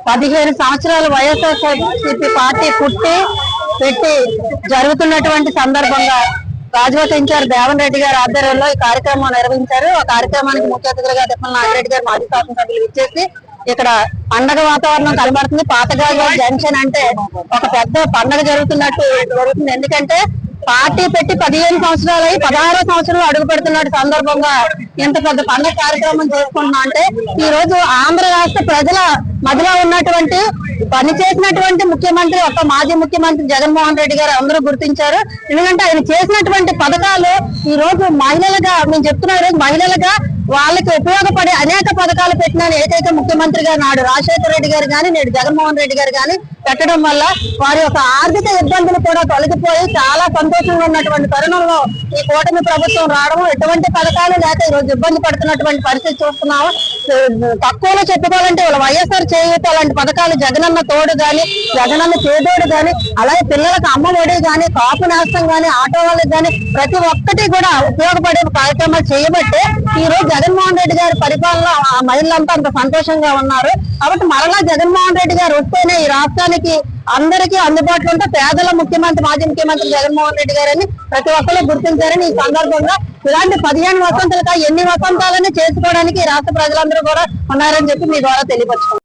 15 సంవత్సరాల వైఎస్ఆర్సీపీ పార్టీ పుట్టి పెట్టి జరుగుతున్నటువంటి సందర్భంగా రాజవత ఇన్ఛార్జ్ దేవన్ రెడ్డి గారి ఆధ్వర్యంలో ఈ కార్యక్రమం నిర్వహించారు. ఆ కార్యక్రమానికి ముఖ్య అతిథులుగా తిప్పల నాగిరెడ్డి గారు మాజీ శాసనసభ్యులు ఇచ్చేసి ఇక్కడ పండగ వాతావరణం కనబడుతుంది. పాతగాజు జంక్షన్ అంటే ఒక పెద్ద పండగ జరుగుతున్నట్టు జరుగుతుంది. ఎందుకంటే పార్టీ పెట్టి 15 సంవత్సరాలు అయి 16వ సంవత్సరంలో అడుగు పెడుతున్న సందర్భంగా ఎంత పెద్ద పండగ కార్యక్రమం చేసుకుంటున్నా అంటే ఈ రోజు ఆంధ్ర రాష్ట్ర ప్రజల మధ్యలో ఉన్నటువంటి పని చేసినటువంటి ముఖ్యమంత్రి ఒక మాజీ ముఖ్యమంత్రి జగన్మోహన్ రెడ్డి గారు అందరూ గుర్తించారు. ఎందుకంటే ఆయన చేసినటువంటి పథకాలు ఈ రోజు మహిళలుగా మేము చెప్తున్నా, ఈ రోజు మహిళలుగా వాళ్ళకి ఉపయోగపడే అనేక పథకాలు పెట్టిన ఏకైక ముఖ్యమంత్రిగా నాడు రాజశేఖర రెడ్డి గారు కానీ నేడు జగన్మోహన్ రెడ్డి గారు కానీ పెట్టడం వల్ల వారి యొక్క ఆర్థిక ఇబ్బందులు కూడా తొలగిపోయి చాలా సంతోషంగా ఉన్నటువంటి తరుణంలో ఈ కూటమి ప్రభుత్వం రావడం, ఎటువంటి పథకాలు లేక ఈ రోజు ఇబ్బంది పడుతున్నటువంటి పరిస్థితి చూస్తున్నాము. తక్కువలో చెప్పుకోవాలంటే వైఎస్ఆర్ చేయూత అలాంటి పథకాలు, జగనన్న తోడు గాని, జగనన్న చేదోడు గాని, అలాగే పిల్లలకు అమ్మ ఒడి గాని, కాపు నేస్తం గాని, ఆటో వాళ్ళకి గాని ప్రతి ఒక్కటి కూడా ఉపయోగపడే కార్యక్రమాలు చేయబట్టే ఈ రోజు జగన్మోహన్ రెడ్డి గారి పరిపాలన ఆ మహిళలంతా అంత సంతోషంగా ఉన్నారు. కాబట్టి మరలా జగన్మోహన్ రెడ్డి గారు వస్తేనే ఈ రాష్ట్రానికి అందరికీ అందుబాటులో ఉంటే పేదల ముఖ్యమంత్రి మాజీ ముఖ్యమంత్రి జగన్మోహన్ రెడ్డి గారని ప్రతి ఒక్కరు గుర్తించారని ఈ సందర్భంగా ఇలాంటి 15 వసంతాలుగా ఎన్ని వసంతాలని చేసుకోవడానికి రాష్ట్ర ప్రజలందరూ కూడా ఉన్నారని చెప్పి మీ ద్వారా తెలియపరుచుకుంటున్నారు.